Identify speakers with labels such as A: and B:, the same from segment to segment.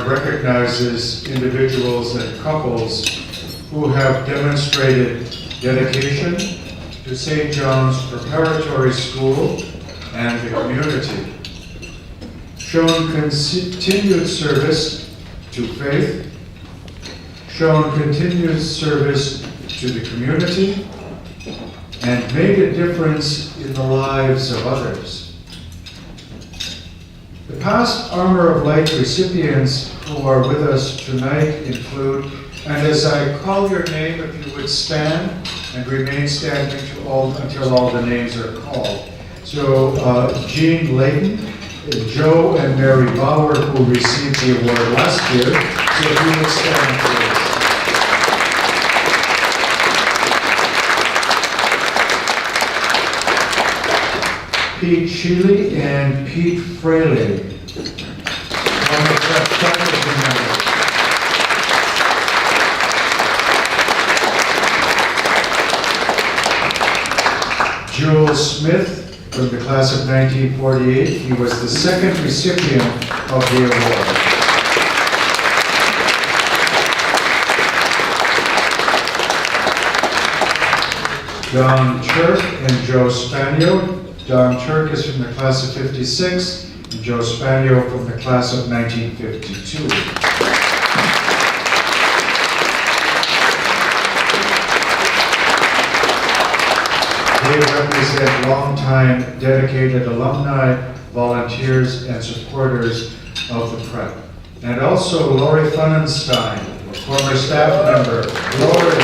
A: recognizes individuals and couples who have demonstrated dedication to St. John's Preparatory School and the community, shown continued service to faith, shown continued service to the community, and made a difference in the lives of others. The past Armor of Light recipients who are with us tonight include, and as I call your name, if you would stand and remain standing until all the names are called. So Jean Layton, Joe and Mary Bauer, who received the award last year. So if you would stand, please. Pete Sheely and Pete Fraley. Joel Smith from the class of 1948. He was the second recipient of the award. Don Turk and Joe Spaniel. Don Turk is from the class of 56, and Joe Spaniel from the class of 1952. They represent longtime dedicated alumni, volunteers, and supporters of the prep. And also Lori Funenstein, former staff member. Lori.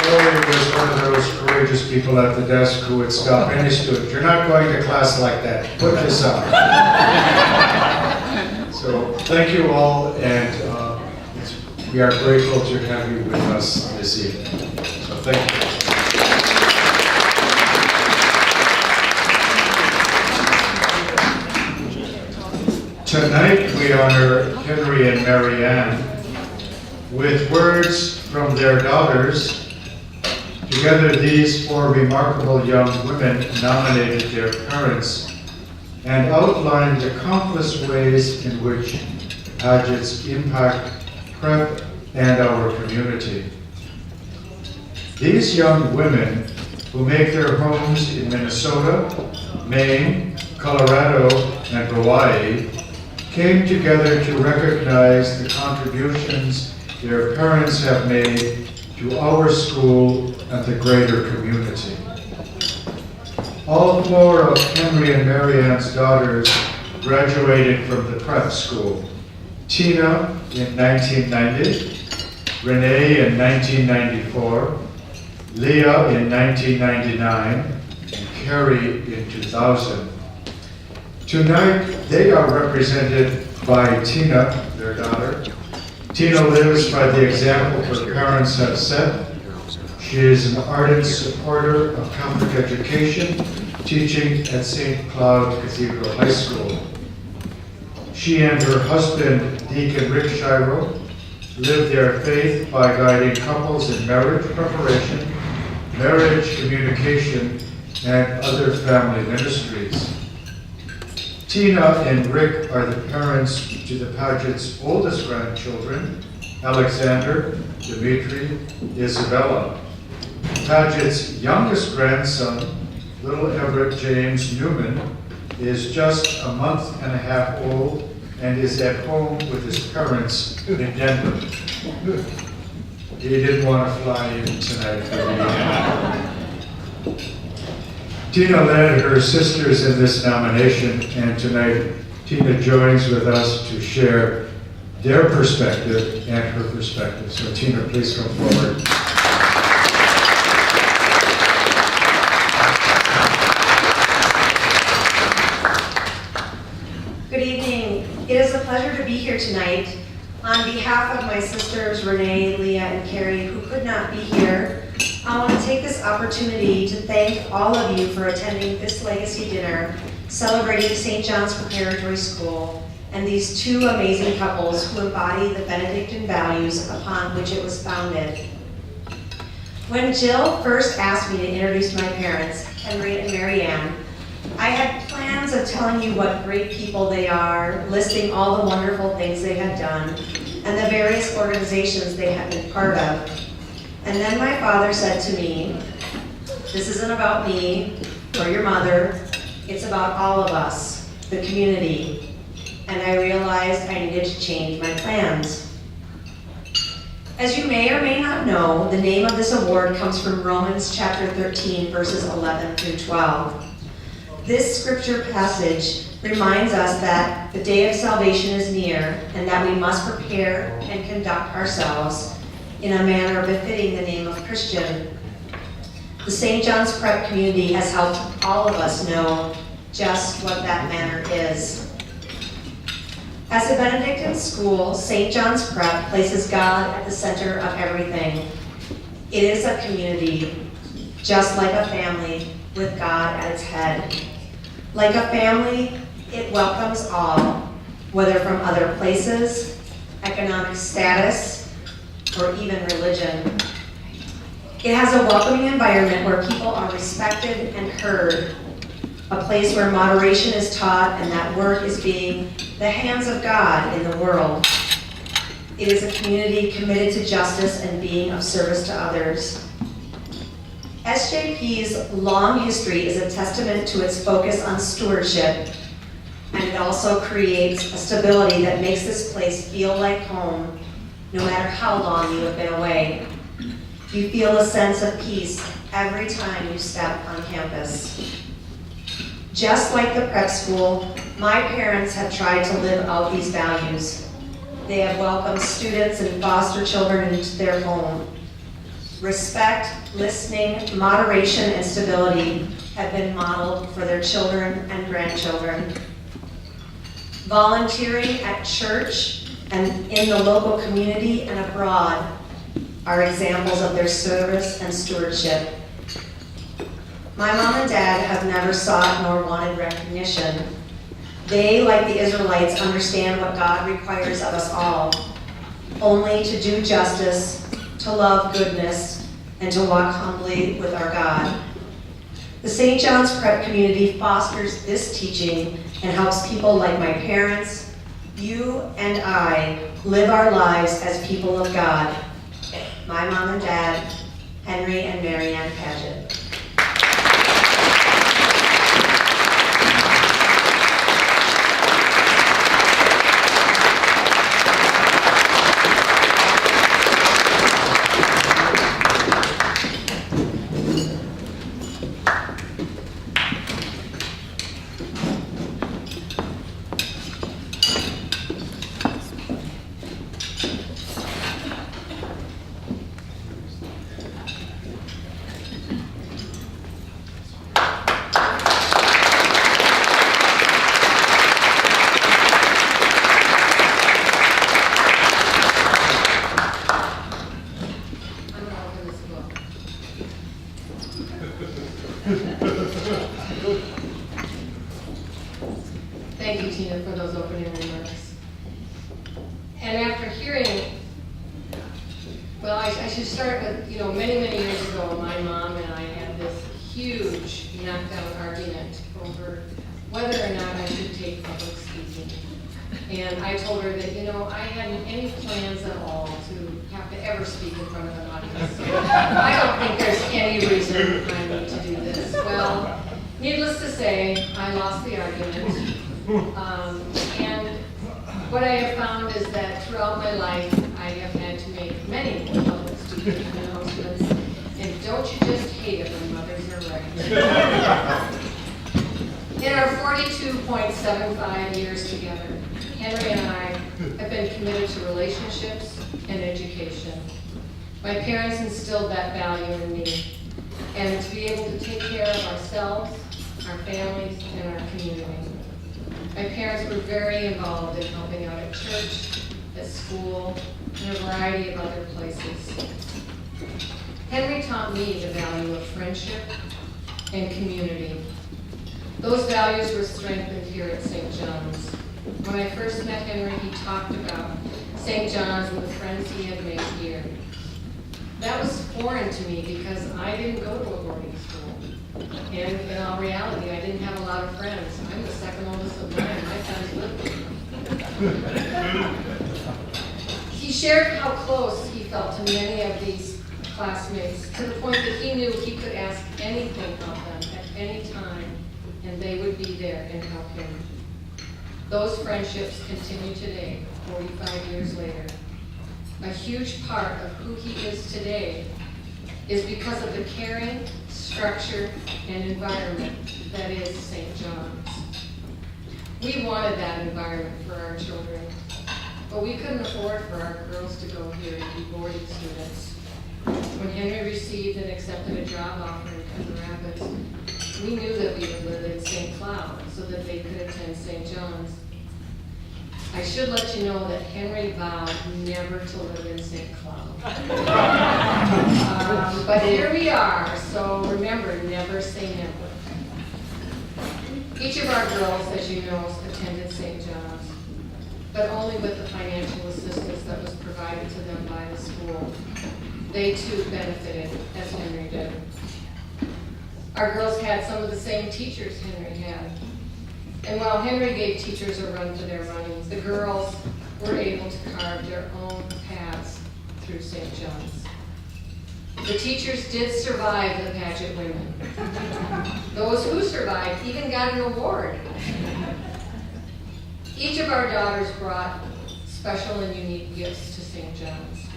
A: Lori was one of those courageous people at the desk who would stop any student. You're not going to class like that. Put this up. So thank you all, and we are grateful to have you with us this evening. So thank you. Tonight we honor Henry and Mary Ann with words from their daughters. Together, these four remarkable young women nominated their parents and outlined the countless ways in which Paget's impact prep and our community. These young women, who make their homes in Minnesota, Maine, Colorado, and Hawaii, came together to recognize the contributions their parents have made to our school and the greater community. All four of Henry and Mary Ann's daughters graduated from the prep school. Tina in 1990, Renee in 1994, Leah in 1999, and Carrie in 2000. Tonight, they are represented by Tina, their daughter. Tina lives by the example her parents have set. She is an ardent supporter of Catholic education, teaching at St. Cloud Cathedral High School. She and her husband, Deacon Rick Shiro, live their faith by guiding couples in marriage preparation, marriage communication, and other family ministries. Tina and Rick are the parents to the Paget's oldest grandchildren, Alexander, Dimitri, Isabella. Paget's youngest grandson, little Everett James Newman, is just a month and a half old and is at home with his parents in Denver. He didn't want to fly in tonight for me. Tina led her sisters in this nomination, and tonight Tina joins with us to share their perspective and her perspective. So Tina, please come forward.
B: Good evening. It is a pleasure to be here tonight. On behalf of my sisters, Renee, Leah, and Carrie, who could not be here, I want to take this opportunity to thank all of you for attending this legacy dinner celebrating St. John's Preparatory School and these two amazing couples who embody the Benedictine values upon which it was founded. When Jill first asked me to introduce my parents, Henry and Mary Ann, I had plans of telling you what great people they are, listing all the wonderful things they had done, and the various organizations they had been part of. And then my father said to me, "This isn't about me or your mother, it's about all of us, the community." And I realized I needed to change my plans. As you may or may not know, the name of this award comes from Romans chapter 13, verses 11 through 12. This scripture passage reminds us that the day of salvation is near and that we must prepare and conduct ourselves in a manner befitting the name of Christian. The St. John's Prep community has helped all of us know just what that manner is. As a Benedictine school, St. John's Prep places God at the center of everything. It is a community, just like a family, with God at its head. Like a family, it welcomes all, whether from other places, economic status, or even religion. It has a welcoming environment where people are respected and heard, a place where moderation is taught and that work is being the hands of God in the world. It is a community committed to justice and being of service to others. SJP's long history is a testament to its focus on stewardship, and it also creates a stability that makes this place feel like home, no matter how long you have been away. You feel a sense of peace every time you step on campus. Just like the prep school, my parents have tried to live out these values. They have welcomed students and foster children into their home. Respect, listening, moderation, and stability have been modeled for their children and grandchildren. Volunteering at church and in the local community and abroad are examples of their service and stewardship. My mom and dad have never sought nor wanted recognition. They, like the Israelites, understand what God requires of us all, only to do justice, to love goodness, and to walk humbly with our God. The St. John's Prep community fosters this teaching and helps people like my parents, you and I, live our lives as people of God. My mom and dad, Henry and Mary Ann Paget.
C: Thank you, Tina, for those opening remarks. And after hearing, well, I should start with, many, many years ago, my mom and I had this huge knockdown argument over whether or not I should take public speaking. And I told her that, I hadn't any plans at all to have to ever speak in front of an audience. So I don't think there's any reason I need to do this. Well, needless to say, I lost the argument. And what I have found is that throughout my life, I have had to make many public speaking announcements. And don't you just hate it when mothers are right? In our 42.75 years together, Henry and I have been committed to relationships and education. My parents instilled that value in me, and to be able to take care of ourselves, our families, and our community. My parents were very involved in helping out at church, at school, and a variety of other places. Henry taught me the value of friendship and community. Those values were strengthened here at St. John's. When I first met Henry, he talked about St. John's and the friends he had made here. that was foreign to me because I didn't go to a boarding school. And in all reality, I didn't have a lot of friends. I'm the second oldest of nine. My friends lived with me. He shared how close he felt to many of these classmates, to the point that he knew he could ask anything of them at any time, and they would be there and help him. Those friendships continue today, 45 years later. A huge part of who he is today is because of the caring, structure, and environment that is St. John's. We wanted that environment for our children, but we couldn't afford for our girls to go here and be boarding students. When Henry received and accepted a job offer in Cedar Rapids, we knew that we would live in St. Cloud so that they could attend St. John's. I should let you know that Henry vowed never to live in St. Cloud. But here we are, so remember, never say never. Each of our girls, as you know, attended St. John's, but only with the financial assistance that was provided to them by the school. They too benefited, as Henry did. Our girls had some of the same teachers Henry had. And while Henry gave teachers a run for their money, the girls were able to carve their own paths through St. John's. The teachers did survive the pageant women. Those who survived even got an award. Each of our daughters brought special and unique gifts to St. John's,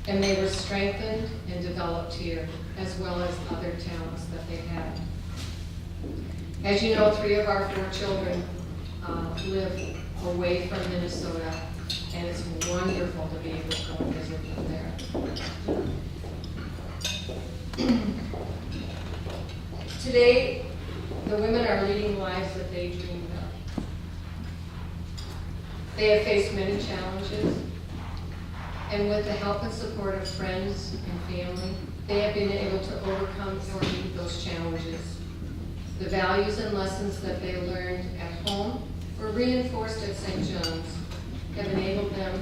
C: and they were strengthened and developed here, as well as other talents that they had. As you know, 3 of our 4 children live away from Minnesota, and it's wonderful to be able to go and visit them there. Today, the women are leading lives that they dreamed of. They have faced many challenges, and with the help and support of friends and family, they have been able to overcome or meet those challenges. The values and lessons that they learned at home were reinforced at St. John's, have enabled them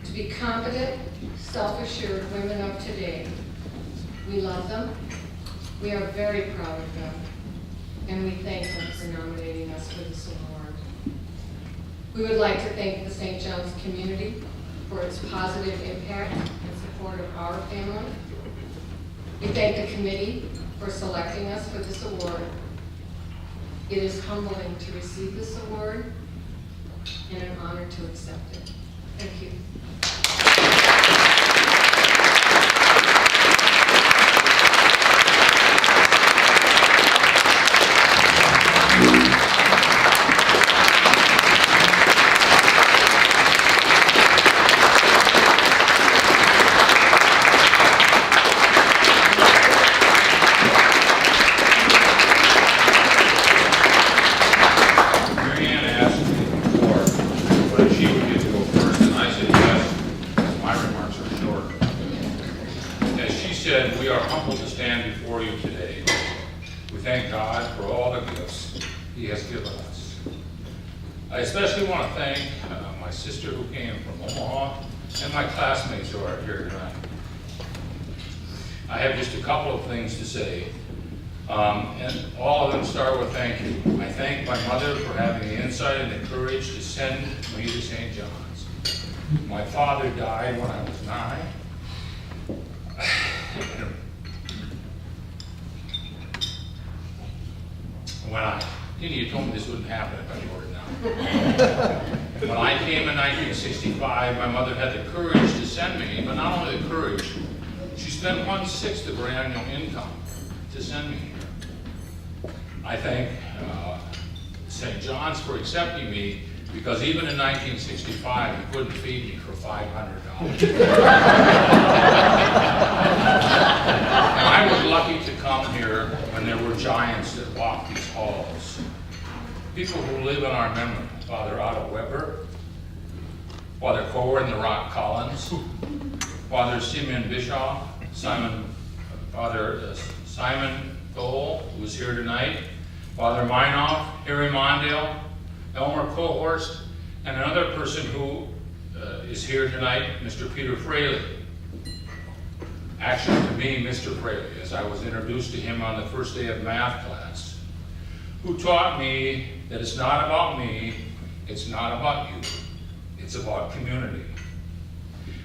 C: to be competent, self-assured women of today. We love them, we are very proud of them, and we thank them for nominating us for this award. We would like to thank the St. John's community for its positive impact and support of our family. We thank the committee for selecting us for this award. It is humbling to receive this award and an honor to accept it. Thank you.
D: We are humbled to stand before you today. We thank God for all the gifts He has given us. I especially want to thank my sister who came from Omaha and my classmates who are here tonight. I have just a couple of things to say, and all of them start with thank you. I thank my mother for having the insight and the courage to send me to St. John's. My father died when I was 9. You told me this wouldn't happen if I wrote it down. When I came in 1965, my mother had the courage to send me, but not only the courage, she spent 1/6 of her annual income to send me here. I thank St. John's for accepting me, because even in 1965, he couldn't feed me for $500. And I was lucky to come here when there were giants that walked these halls. People who live in our memory: Father Otto Weber, Father Cohen the Rock Collins, Father Simeon Bischoff, Father Simon Dole, who was here tonight, Father Meinhoff, Harry Mondale, Elmer Cohorst, and another person who is here tonight, Mr. Peter Fraley. Actually, to me, Mr. Fraley, as I was introduced to him on the first day of math class, who taught me that it's not about me, it's not about you, it's about community.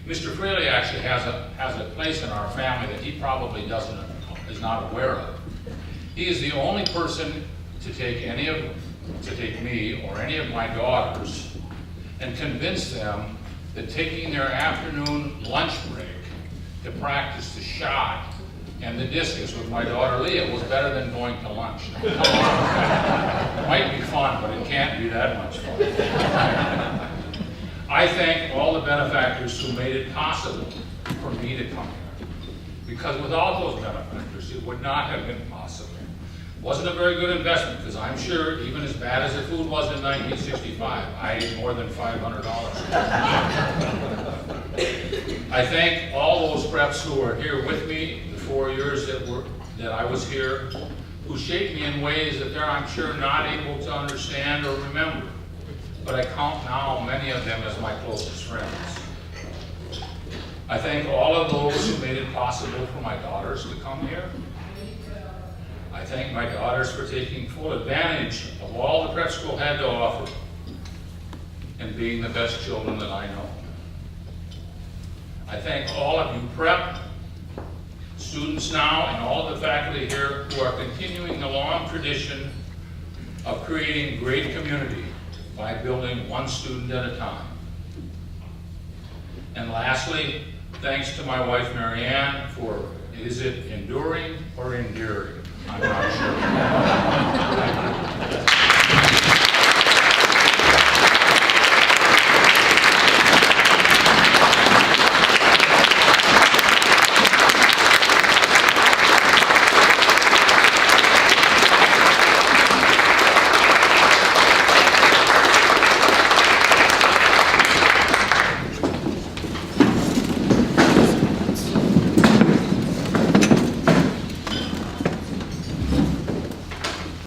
D: Mr. Fraley actually has a place in our family that he probably is not aware of. He is the only person to take me or any of my daughters and convince them that taking their afternoon lunch break to practice the shot and the discus with my daughter Leah was better than going to lunch. Now, come on. It might be fun, but it can't be that much fun. I thank all the benefactors who made it possible for me to come here. Because without those benefactors, it would not have been possible. It wasn't a very good investment, because I'm sure, even as bad as the food was in 1965, I ate more than $500. I thank all those preps who are here with me the 4 years that I was here, who shaped me in ways that they're, I'm sure, not able to understand or remember. But I count now many of them as my closest friends. I thank all of those who made it possible for my daughters to come here. I thank my daughters for taking full advantage of all the prep school had to offer and being the best children that I know. I thank all of you prep students now and all of the faculty here who are continuing the long tradition of creating great community by building one student at a time. And lastly, thanks to my wife Marianne for, is it enduring or endearing? I'm not